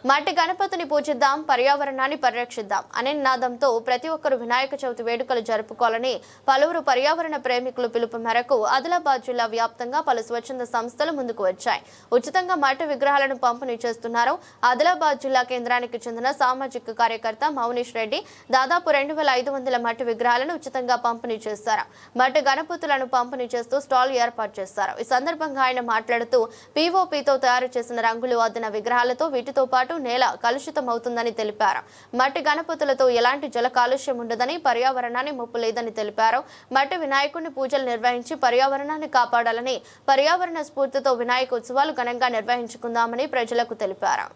మట్టి గణపతిని పూజిద్దాం, పర్యావరణాన్ని పరిరక్షిద్దాం అనే నినాదంతో ప్రతి ఒక్కరూ వినాయక చవితి వేడుకలు జరుపుకోవాలని పలువురు పర్యావరణ ప్రేమికులు పిలుపు మేరకు ఆదిలాబాద్ జిల్లా వ్యాప్తంగా పలు స్వచ్ఛంద సంస్థలు ముందుకు వచ్చాయి. ఉచితంగా మట్టి విగ్రహాలను పంపిణీ చేస్తున్నారు. ఆదిలాబాద్ జిల్లా కేంద్రానికి చెందిన సామాజిక కార్యకర్త మౌనీష్ రెడ్డి దాదాపు 2500 మట్టి విగ్రహాలను ఉచితంగా పంపిణీ చేశారు. మట్టి గణపతులను పంపిణీ చేస్తూ స్టాల్ ఏర్పాటు చేశారు. ఈ సందర్భంగా ఆయన మాట్లాడుతూ పీఓపీతో తయారు చేసిన రంగులు అద్దిన విగ్రహాలతో వీటితో పాటు నేల కలుషితమవుతుందని తెలిపారు. మట్టి గణపతులతో ఎలాంటి జల కాలుష్యం ఉండదని, పర్యావరణాన్ని ముప్పు లేదని తెలిపారు. మట్టి వినాయకుడిని పూజలు నిర్వహించి పర్యావరణాన్ని కాపాడాలని, పర్యావరణ స్ఫూర్తితో వినాయక ఉత్సవాలు ఘనంగా నిర్వహించుకుందామని ప్రజలకు తెలిపారు.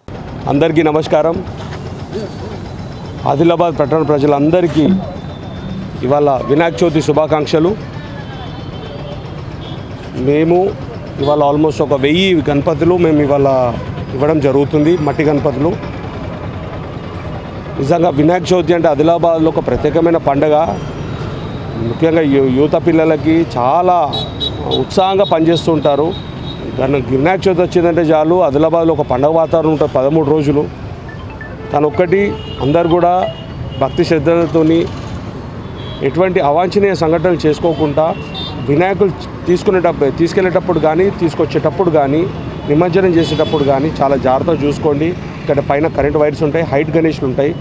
అందరికీ నమస్కారం. ఆదిలాబాద్ పట్టణ ప్రజలందరికీ ఇవాళ వినాయక చవితి శుభాకాంక్షలు. మేము ఇవాళ ఆల్మోస్ట్ ఒక 1000 గణపతులు మేము ఇవాళ ఇవ్వడం జరుగుతుంది. మట్టి గణపతులు నిజంగా వినాయక చవితి అంటే ఆదిలాబాద్లో ఒక ప్రత్యేకమైన పండుగ. ముఖ్యంగా యువత పిల్లలకి చాలా ఉత్సాహంగా పనిచేస్తుంటారు. వినాయక చవితి వచ్చిందంటే చాలు ఆదిలాబాద్లో ఒక పండుగ వాతావరణం ఉంటుంది 13 రోజులు. తనొక్కటి అందరు కూడా భక్తి శ్రద్ధలతోని ఎటువంటి అవాంఛనీయ సంఘటనలు చేసుకోకుండా వినాయకులు తీసుకెళ్ళేటప్పుడు కానీ తీసుకొచ్చేటప్పుడు కానీ నిమజ్జనం చేసేటప్పుడు కానీ చాలా జాగ్రత్తగా చూసుకోండి. ఇక్కడ పైన కరెంట్ వైర్స్ ఉంటాయి, హైట్ గణేష్లు ఉంటాయి.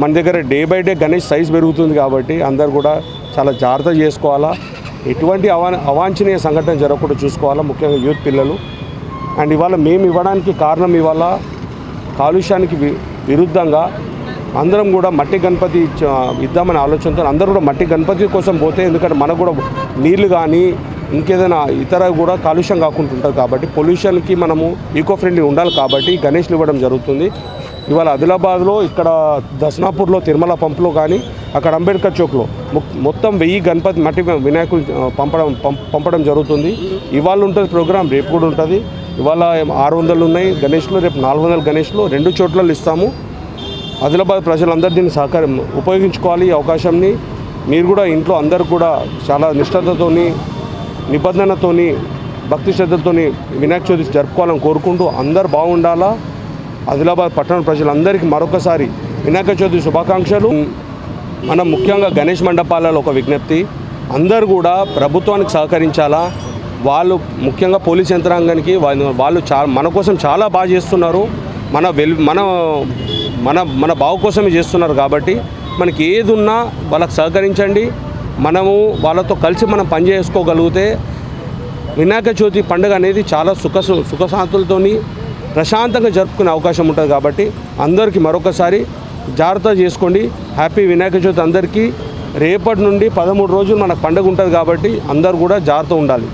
మన దగ్గర day by day Ganesh size పెరుగుతుంది కాబట్టి అందరు కూడా చాలా జాగ్రత్త చేసుకోవాలా. ఎటువంటి అవాంఛనీయ సంఘటన జరగకుండా చూసుకోవాలా, ముఖ్యంగా యూత్ పిల్లలు. అండ్ ఇవాళ మేము ఇవ్వడానికి కారణం ఇవాళ కాలుష్యానికి విరుద్ధంగా అందరం కూడా మట్టి గణపతి ఇద్దామనే ఆలోచనతో అందరూ కూడా మట్టి గణపతి కోసం పోతే, ఎందుకంటే మనకు కూడా నీళ్లు కానీ ఇంకేదైనా ఇతర కూడా కాలుష్యం కాకుండా ఉంటుంది కాబట్టి పొల్యూషన్కి మనము ఈకో ఫ్రెండ్లీ ఉండాలి కాబట్టి గణేష్లు ఇవ్వడం జరుగుతుంది. ఇవాళ ఆదిలాబాద్లో ఇక్కడ దస్నాపూర్లో తిరుమల పంపులో కానీ అక్కడ అంబేద్కర్ చౌక్లో మొత్తం 1000 గణపతి మట్టి వినాయకులు పంపడం జరుగుతుంది. ఇవాళ ఉంటుంది ప్రోగ్రాం, రేపు కూడా ఉంటుంది. ఇవాళ 600 ఉన్నాయి గణేష్లు, రేపు 400 గణేష్లు 2 చోట్ల ఇస్తాము. ఆదిలాబాద్ ప్రజలందరూ దీన్ని ఉపయోగించుకోవాలి. ఈ అవకాశాన్ని మీరు కూడా ఇంట్లో అందరూ కూడా చాలా నిష్ఠతతోని నిబంధనతోని భక్తి శ్రద్ధలతోని వినాయక చవితి జరుపుకోవాలని కోరుకుంటూ అందరూ బాగుండాలా. ఆదిలాబాద్ పట్టణ ప్రజలందరికీ మరొకసారి వినాయక చవితి శుభాకాంక్షలు. మనం ముఖ్యంగా గణేష్ మండపాలలో ఒక విజ్ఞప్తి, అందరూ కూడా ప్రభుత్వానికి సహకరించాలా. వాళ్ళు ముఖ్యంగా పోలీస్ యంత్రాంగానికి వాళ్ళు మన కోసం చాలా బాగా చేస్తున్నారు. మన బావు కోసమే చేస్తున్నారు కాబట్టి మనకి ఏది ఉన్నా వాళ్ళకి సహకరించండి. మనము వాళ్ళతో కలిసి మనం పని చేసుకోగలిగితే వినాయక చవితి పండుగ అనేది చాలా సుఖశాంతులతోని ప్రశాంతంగా జరుపుకునే అవకాశం ఉంటుంది. కాబట్టి అందరికీ మరొకసారి జాగ్రత్త చేసుకోండి. హ్యాపీ వినాయక చవితి అందరికీ. రేపటి నుండి 13 రోజులు మనకు పండుగ ఉంటుంది కాబట్టి అందరూ కూడా జాగ్రత్త ఉండాలి.